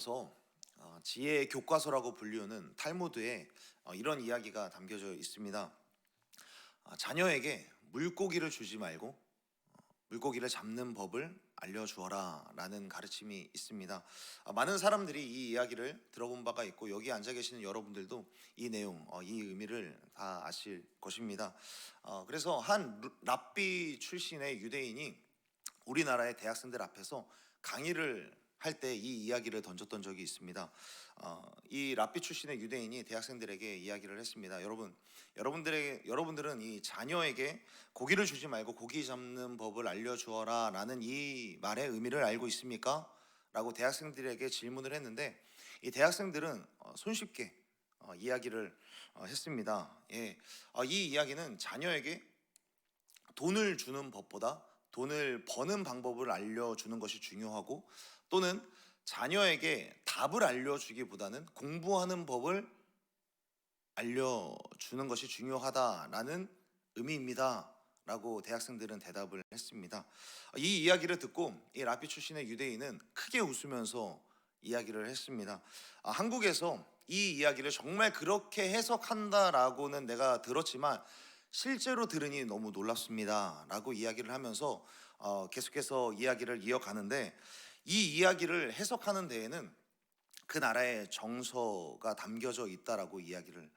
그래서 지혜의 교과서라고 불리우는 탈무드에 이런 이야기가 담겨져 있습니다. 자녀에게 물고기를 주지 말고 물고기를 잡는 법을 알려주어라 라는 가르침이 있습니다. 많은 사람들이 이 이야기를 들어본 바가 있고 여기 앉아 계시는 여러분들도 이 내용, 이 의미를 다 아실 것입니다. 그래서 한 랍비 출신의 유대인이 우리나라의 대학생들 앞에서 강의를 할 때 이 이야기를 던졌던 적이 있습니다. 이 랍비 출신의 유대인이 대학생들에게 이야기를 했습니다. 여러분들은 이 자녀에게 고기를 주지 말고 고기 잡는 법을 알려주어라 라는 이 말의 의미를 알고 있습니까? 라고 대학생들에게 질문을 했는데 이 대학생들은 손쉽게 이야기를 했습니다. 예, 이 이야기는 자녀에게 돈을 주는 법보다 돈을 버는 방법을 알려주는 것이 중요하고, 또는 자녀에게 답을 알려주기보다는 공부하는 법을 알려주는 것이 중요하다라는 의미입니다 라고 대학생들은 대답을 했습니다. 이 이야기를 듣고 이 라피 출신의 유대인은 크게 웃으면서 이야기를 했습니다. 한국에서 이 이야기를 정말 그렇게 해석한다라고는 내가 들었지만 실제로 들으니 너무 놀랍습니다 라고 이야기를 하면서 계속해서 이야기를 이어가는데, 이 이야기를 해석하는 데에는 그 나라의 정서가 담겨져 있다라고 이야기를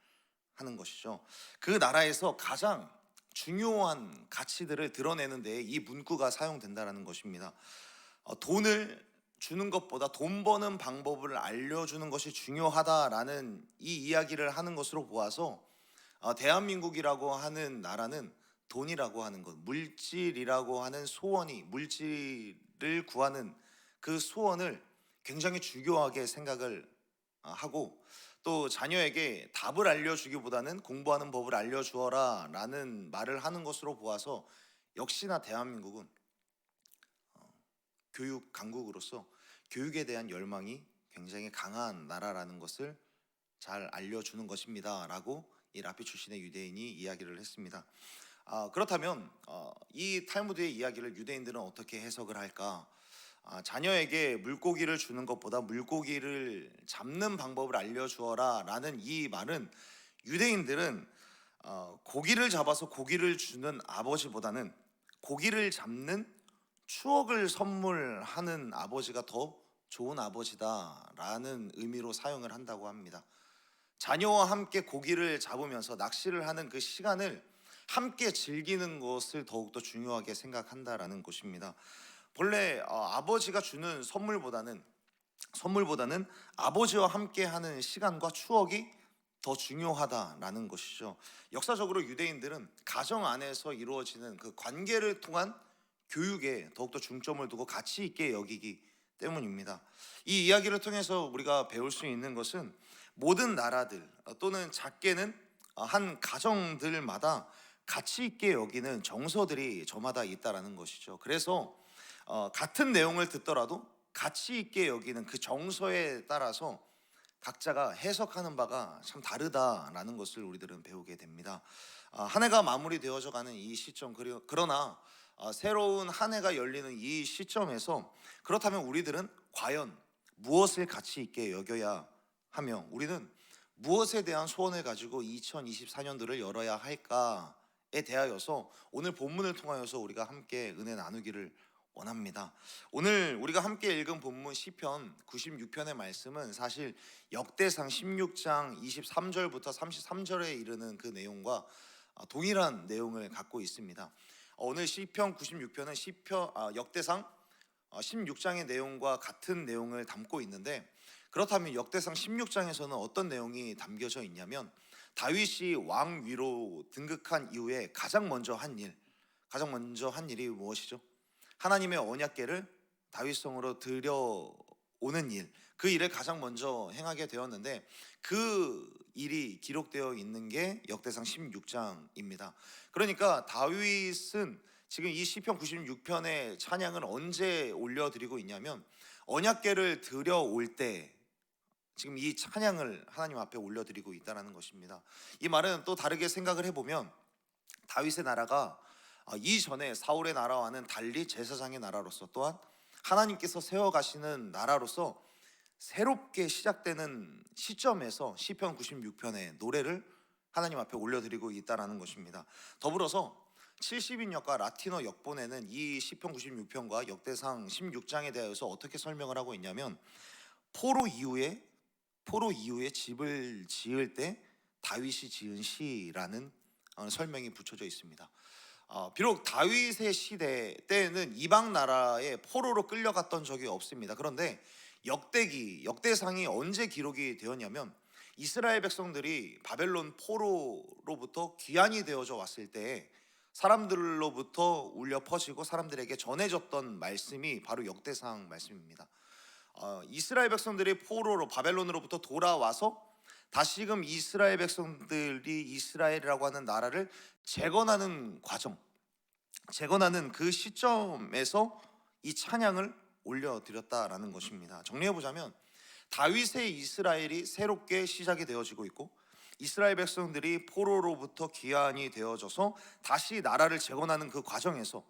하는 것이죠. 그 나라에서 가장 중요한 가치들을 드러내는 데에 이 문구가 사용된다라는 것입니다. 돈을 주는 것보다 돈 버는 방법을 알려주는 것이 중요하다라는 이 이야기를 하는 것으로 보아서 대한민국이라고 하는 나라는 돈이라고 하는 것, 물질이라고 하는 소원이, 물질을 구하는 그 소원을 굉장히 중요하게 생각을 하고, 또 자녀에게 답을 알려주기보다는 공부하는 법을 알려주어라 라는 말을 하는 것으로 보아서 역시나 대한민국은 교육 강국으로서 교육에 대한 열망이 굉장히 강한 나라라는 것을 잘 알려주는 것입니다 라고 이 라피 출신의 유대인이 이야기를 했습니다. 그렇다면 이 탈무드의 이야기를 유대인들은 어떻게 해석을 할까? 자녀에게 물고기를 주는 것보다 물고기를 잡는 방법을 알려주어라 라는 이 말은, 유대인들은 고기를 잡아서 고기를 주는 아버지보다는 고기를 잡는 추억을 선물하는 아버지가 더 좋은 아버지다라는 의미로 사용을 한다고 합니다. 자녀와 함께 고기를 잡으면서 낚시를 하는 그 시간을 함께 즐기는 것을 더욱더 중요하게 생각한다라는 것입니다. 본래 아버지가 주는 선물보다는 아버지와 함께하는 시간과 추억이 더 중요하다라는 것이죠. 역사적으로 유대인들은 가정 안에서 이루어지는 그 관계를 통한 교육에 더욱더 중점을 두고 가치 있게 여기기 때문입니다. 이 이야기를 통해서 우리가 배울 수 있는 것은 모든 나라들 또는 작게는 한 가정들마다 가치 있게 여기는 정서들이 저마다 있다라는 것이죠. 그래서 같은 내용을 듣더라도 가치 있게 여기는 그 정서에 따라서 각자가 해석하는 바가 참 다르다라는 것을 우리들은 배우게 됩니다. 한 해가 마무리되어져 가는 이 시점, 그러나 새로운 한 해가 열리는 이 시점에서, 그렇다면 우리들은 과연 무엇을 가치 있게 여겨야 하며 우리는 무엇에 대한 소원을 가지고 2024년도를 열어야 할까에 대하여서 오늘 본문을 통하여서 우리가 함께 은혜 나누기를 원합니다. 오늘 우리가 함께 읽은 본문 시편 96편의 말씀은 사실 역대상 16장 23절부터 33절에 이르는 그 내용과 동일한 내용을 갖고 있습니다. 오늘 시편 96편은 역대상 16장의 내용과 같은 내용을 담고 있는데, 그렇다면 역대상 16장에서는 어떤 내용이 담겨져 있냐면, 다윗이 왕 위로 등극한 이후에 가장 먼저 한 일이 무엇이죠? 하나님의 언약궤를 다윗성으로 들여오는 일, 그 일을 가장 먼저 행하게 되었는데, 그 일이 기록되어 있는 게 역대상 16장입니다. 그러니까 다윗은 지금 이 시편 96편의 찬양을 언제 올려드리고 있냐면, 언약궤를 들여올 때 지금 이 찬양을 하나님 앞에 올려드리고 있다는 것입니다. 이 말은 또 다르게 생각을 해보면, 다윗의 나라가 이전에 사울의 나라와는 달리 제사장의 나라로서, 또한 하나님께서 세워가시는 나라로서 새롭게 시작되는 시점에서 시편 96편의 노래를 하나님 앞에 올려드리고 있다는 것입니다. 더불어서 70인역과 라틴어 역본에는 이 시편 96편과 역대상 16장에 대해서 어떻게 설명을 하고 있냐면, 포로 이후에 집을 지을 때 다윗이 지은 시라는 설명이 붙여져 있습니다. 비록 다윗의 시대 때는 이방 나라에 포로로 끌려갔던 적이 없습니다. 그런데 역대상이 언제 기록이 되었냐면, 이스라엘 백성들이 바벨론 포로로부터 귀환이 되어져 왔을 때 사람들로부터 울려 퍼지고 사람들에게 전해졌던 말씀이 바로 역대상 말씀입니다. 이스라엘 백성들이 포로로 바벨론으로부터 돌아와서 다시금 이스라엘 백성들이 이스라엘이라고 하는 나라를 재건하는 과정, 재건하는 그 시점에서 이 찬양을 올려드렸다라는 것입니다. 정리해보자면, 다윗의 이스라엘이 새롭게 시작이 되어지고 있고, 이스라엘 백성들이 포로로부터 귀환이 되어져서 다시 나라를 재건하는 그 과정에서,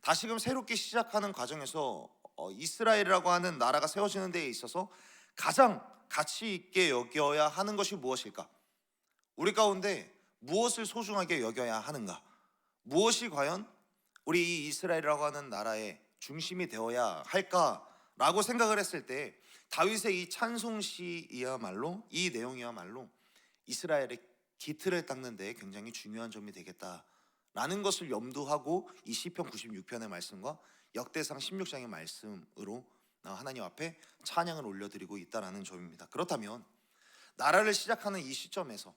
다시금 새롭게 시작하는 과정에서 이스라엘이라고 하는 나라가 세워지는 데에 있어서 가장 가치 있게 여겨야 하는 것이 무엇일까? 우리 가운데 무엇을 소중하게 여겨야 하는가? 무엇이 과연 우리 이 이스라엘이라고 하는 나라의 중심이 되어야 할까라고 생각을 했을 때, 다윗의 이 찬송시이야말로, 이 내용이야말로 이스라엘의 기틀을 닦는 데 굉장히 중요한 점이 되겠다라는 것을 염두하고 이 시편 96편의 말씀과 역대상 16장의 말씀으로 하나님 앞에 찬양을 올려드리고 있다는 점입니다. 그렇다면 나라를 시작하는 이 시점에서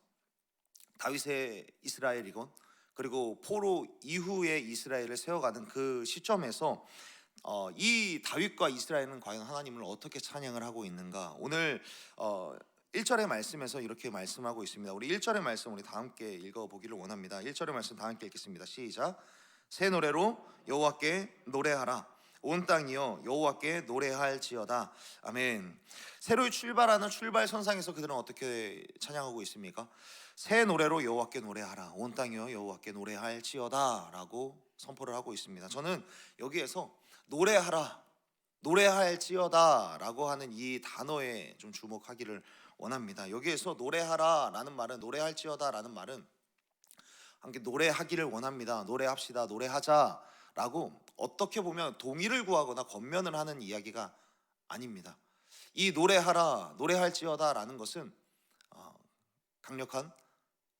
다윗의 이스라엘이건, 그리고 포로 이후에 이스라엘을 세워가는 그 시점에서 이 다윗과 이스라엘은 과연 하나님을 어떻게 찬양을 하고 있는가? 오늘 1절의 말씀에서 이렇게 말씀하고 있습니다. 우리 1절의 말씀 우리 다 함께 읽어보기를 원합니다. 1절의 말씀 다 함께 읽겠습니다. 시작. 새 노래로 여호와께 노래하라. 온 땅이여 여호와께 노래할지어다. 아멘. 새로 출발하는 출발선상에서 그들은 어떻게 찬양하고 있습니까? 새 노래로 여호와께 노래하라. 온 땅이여 여호와께 노래할지어다 라고 선포를 하고 있습니다. 저는 여기에서 노래할지어다 라고 하는 이 단어에 좀 주목하기를 원합니다. 여기에서 노래하라 라는 말은, 노래할지어다 라는 말은 함께 노래하기를 원합니다, 노래합시다, 노래하자 라고 어떻게 보면 동의를 구하거나 권면을 하는 이야기가 아닙니다. 이 노래하라, 노래할지어다 라는 것은 강력한,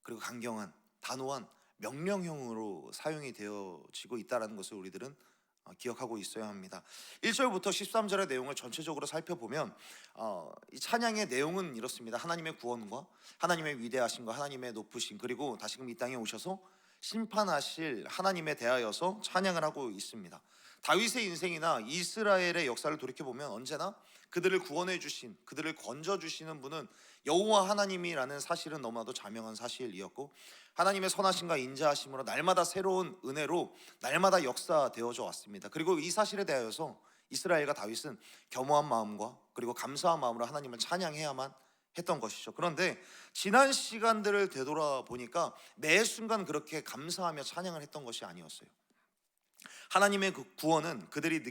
그리고 강경한, 단호한 명령형으로 사용이 되어지고 있다는 것을 우리들은 기억하고 있어야 합니다. 1절부터 13절의 내용을 전체적으로 살펴보면 이 찬양의 내용은 이렇습니다. 하나님의 구원과 하나님의 위대하심과 하나님의 높으심, 그리고 다시금 이 땅에 오셔서 심판하실 하나님에 대하여서 찬양을 하고 있습니다. 다윗의 인생이나 이스라엘의 역사를 돌이켜보면 언제나 그들을 구원해 주신, 그들을 건져 주시는 분은 여호와 하나님이라는 사실은 너무나도 자명한 사실이었고, 하나님의 선하심과 인자하심으로 날마다 새로운 은혜로 날마다 역사되어져 왔습니다. 그리고 이 사실에 대하여서 이스라엘과 다윗은 겸허한 마음과 그리고 감사한 마음으로 하나님을 찬양해야만 했던 것이죠. 그런데 지난 시간들을 되돌아보니까 매 순간 그렇게 감사하며 찬양을 했던 것이 아니었어요. 하나님의 그 구원은 그들이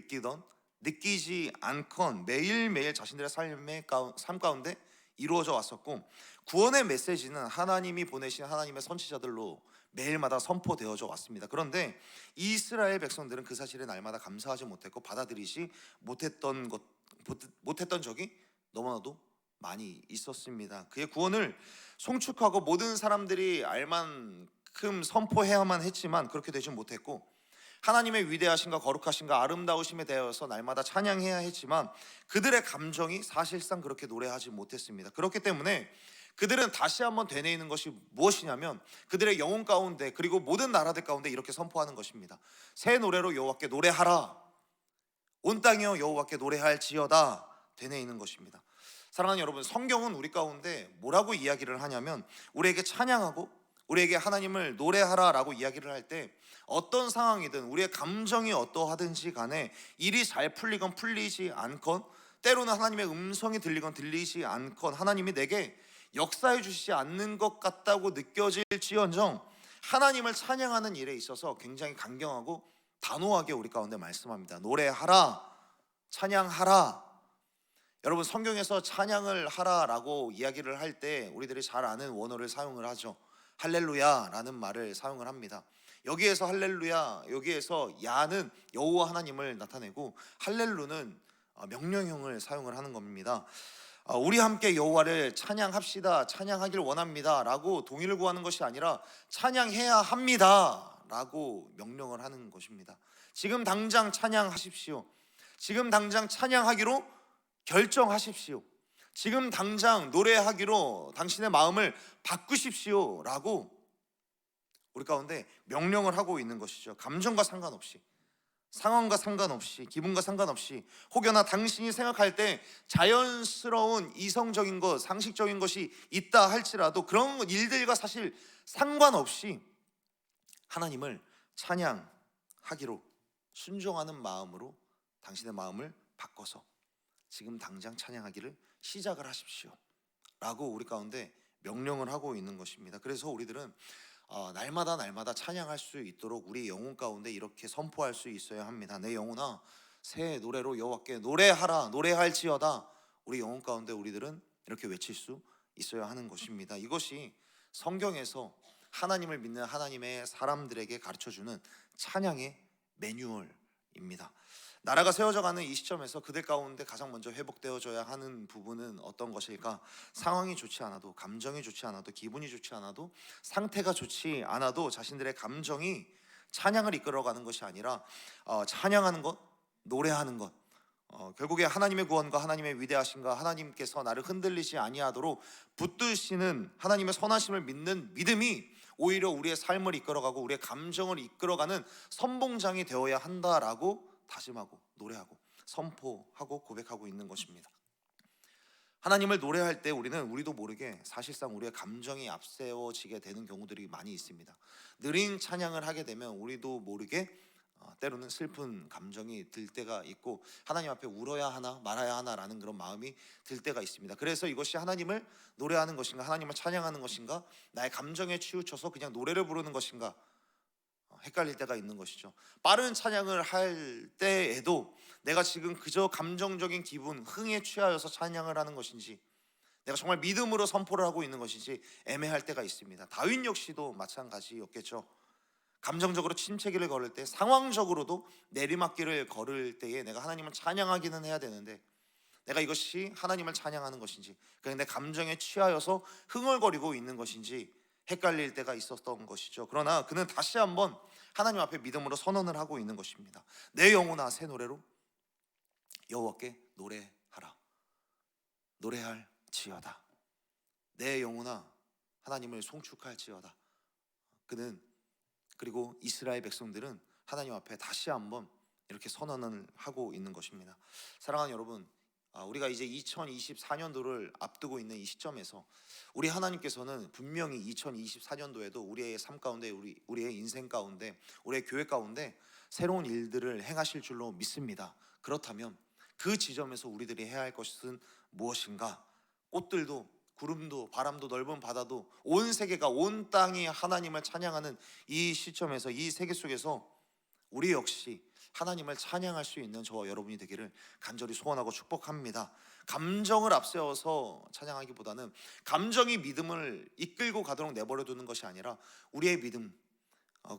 느끼지 않건 매일매일 자신들의 삶 가운데 이루어져 왔었고, 구원의 메시지는 하나님이 보내신 하나님의 선지자들로 매일마다 선포되어져 왔습니다. 그런데 이스라엘 백성들은 그 사실에 날마다 감사하지 못했고 받아들이지 못했던 적이 너무나도 많이 있었습니다. 그의 구원을 송축하고 모든 사람들이 알만큼 선포해야만 했지만 그렇게 되지 못했고, 하나님의 위대하심과 거룩하심과 아름다우심에 대해서 날마다 찬양해야 했지만 그들의 감정이 사실상 그렇게 노래하지 못했습니다. 그렇기 때문에 그들은 다시 한번 되뇌이는 것이 무엇이냐면, 그들의 영혼 가운데 그리고 모든 나라들 가운데 이렇게 선포하는 것입니다. 새 노래로 여호와께 노래하라. 온 땅이여 여호와께 노래할지어다. 되뇌이는 것입니다. 사랑하는 여러분, 성경은 우리 가운데 뭐라고 이야기를 하냐면, 우리에게 찬양하고 우리에게 하나님을 노래하라라고 이야기를 할 때 어떤 상황이든 우리의 감정이 어떠하든지 간에 일이 잘 풀리건 풀리지 않건, 때로는 하나님의 음성이 들리건 들리지 않건, 하나님이 내게 역사해 주시지 않는 것 같다고 느껴질지언정 하나님을 찬양하는 일에 있어서 굉장히 강경하고 단호하게 우리 가운데 말씀합니다. 노래하라, 찬양하라. 여러분, 성경에서 찬양을 하라라고 이야기를 할 때 우리들이 잘 아는 원어를 사용을 하죠. 할렐루야라는 말을 사용을 합니다. 여기에서 할렐루야, 여기에서 야는 여호와 하나님을 나타내고 할렐루는 명령형을 사용을 하는 겁니다. 우리 함께 여호와를 찬양합시다, 찬양하길 원합니다 라고 동의를 구하는 것이 아니라 찬양해야 합니다 라고 명령을 하는 것입니다. 지금 당장 찬양하십시오. 지금 당장 찬양하기로 결정하십시오. 지금 당장 노래하기로 당신의 마음을 바꾸십시오 라고 우리 가운데 명령을 하고 있는 것이죠. 감정과 상관없이, 상황과 상관없이, 기분과 상관없이, 혹여나 당신이 생각할 때 자연스러운 이성적인 것, 상식적인 것이 있다 할지라도 그런 일들과 사실 상관없이 하나님을 찬양하기로 순종하는 마음으로 당신의 마음을 바꿔서 지금 당장 찬양하기를 시작을 하십시오 라고 우리 가운데 명령을 하고 있는 것입니다. 그래서 우리들은 날마다 찬양할 수 있도록 우리 영혼 가운데 이렇게 선포할 수 있어야 합니다. 내 영혼아, 새 노래로 여호와께 노래하라, 노래할지어다. 우리 영혼 가운데 우리들은 이렇게 외칠 수 있어야 하는 것입니다. 이것이 성경에서 하나님을 믿는 하나님의 사람들에게 가르쳐주는 찬양의 매뉴얼입니다. 나라가 세워져가는 이 시점에서 그들 가운데 가장 먼저 회복되어져야 하는 부분은 어떤 것일까? 상황이 좋지 않아도, 감정이 좋지 않아도, 기분이 좋지 않아도, 상태가 좋지 않아도 자신들의 감정이 찬양을 이끌어가는 것이 아니라 찬양하는 것, 노래하는 것, 결국에 하나님의 구원과 하나님의 위대하심과 하나님께서 나를 흔들리지 아니하도록 붙드시는 하나님의 선하심을 믿는 믿음이 오히려 우리의 삶을 이끌어가고 우리의 감정을 이끌어가는 선봉장이 되어야 한다라고 다짐하고 노래하고 선포하고 고백하고 있는 것입니다. 하나님을 노래할 때 우리도 모르게 사실상 우리의 감정이 앞세워지게 되는 경우들이 많이 있습니다. 느린 찬양을 하게 되면 우리도 모르게 때로는 슬픈 감정이 들 때가 있고 하나님 앞에 울어야 하나 말아야 하나라는 그런 마음이 들 때가 있습니다. 그래서 이것이 하나님을 노래하는 것인가, 하나님을 찬양하는 것인가, 나의 감정에 치우쳐서 그냥 노래를 부르는 것인가 헷갈릴 때가 있는 것이죠. 빠른 찬양을 할 때에도 내가 지금 그저 감정적인 기분, 흥에 취하여서 찬양을 하는 것인지, 내가 정말 믿음으로 선포를 하고 있는 것인지 애매할 때가 있습니다. 다윗 역시도 마찬가지였겠죠. 감정적으로 침체기를 걸을 때, 상황적으로도 내리막길을 걸을 때에 내가 하나님을 찬양하기는 해야 되는데 내가 이것이 하나님을 찬양하는 것인지, 그냥 내 감정에 취하여서 흥얼거리고 있는 것인지 헷갈릴 때가 있었던 것이죠. 그러나 그는 다시 한번 하나님 앞에 믿음으로 선언을 하고 있는 것입니다. 내 영혼아, 새 노래로 여호와께 노래하라, 노래할지어다. 내 영혼아, 하나님을 송축할지어다. 그리고 이스라엘 백성들은 하나님 앞에 다시 한번 이렇게 선언을 하고 있는 것입니다. 사랑하는 여러분, 우리가 이제 2024년도를 앞두고 있는 이 시점에서 우리 하나님께서는 분명히 2024년도에도 우리의 삶 가운데, 우리의 인생 가운데, 우리의 교회 가운데 새로운 일들을 행하실 줄로 믿습니다. 그렇다면 그 지점에서 우리들이 해야 할 것은 무엇인가? 꽃들도, 구름도, 바람도, 넓은 바다도, 온 세계가, 온 땅이 하나님을 찬양하는 이 시점에서, 이 세계 속에서 우리 역시 하나님을 찬양할 수 있는 저와 여러분이 되기를 간절히 소원하고 축복합니다. 감정을 앞세워서 찬양하기보다는 감정이 믿음을 이끌고 가도록 내버려 두는 것이 아니라 우리의 믿음,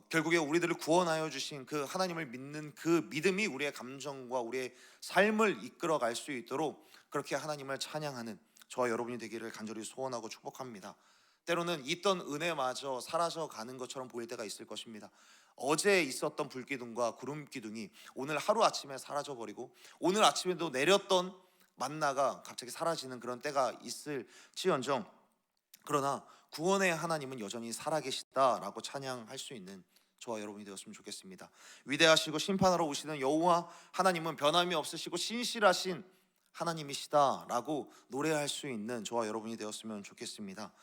결국에 우리들을 구원하여 주신 그 하나님을 믿는 그 믿음이 우리의 감정과 우리의 삶을 이끌어 갈 수 있도록 그렇게 하나님을 찬양하는 저와 여러분이 되기를 간절히 소원하고 축복합니다. 때로는 있던 은혜마저 사라져 가는 것처럼 보일 때가 있을 것입니다. 어제 있었던 불기둥과 구름 기둥이 오늘 하루아침에 사라져버리고 오늘 아침에도 내렸던 만나가 갑자기 사라지는 그런 때가 있을지언정, 그러나 구원의 하나님은 여전히 살아계시다라고 찬양할 수 있는 저와 여러분이 되었으면 좋겠습니다. 위대하시고 심판하러 오시는 여호와 하나님은 변함이 없으시고 신실하신 하나님이시다라고 노래할 수 있는 저와 여러분이 되었으면 좋겠습니다.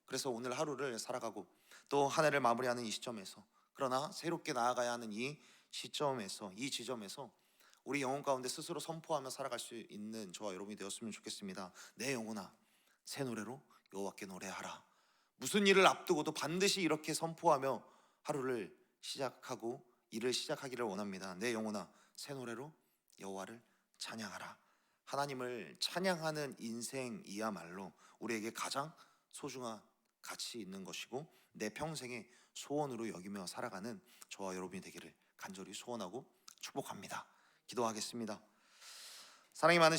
그래서 오늘 하루를 살아가고 또 한 해를 마무리하는 이 시점에서, 그러나 새롭게 나아가야 하는 이 시점에서, 이 지점에서 우리 영혼 가운데 스스로 선포하며 살아갈 수 있는 저와 여러분이 되었으면 좋겠습니다. 내 영혼아, 새 노래로 여호와께 노래하라. 무슨 일을 앞두고도 반드시 이렇게 선포하며 하루를 시작하고 일을 시작하기를 원합니다. 내 영혼아, 새 노래로 여호와를 찬양하라. 하나님을 찬양하는 인생이야말로 우리에게 가장 소중한 가치 있는 것이고 내 평생의 소원으로 여기며 살아가는 저와 여러분이 되기를 간절히 소원하고 축복합니다. 기도하겠습니다. 사랑이 많으신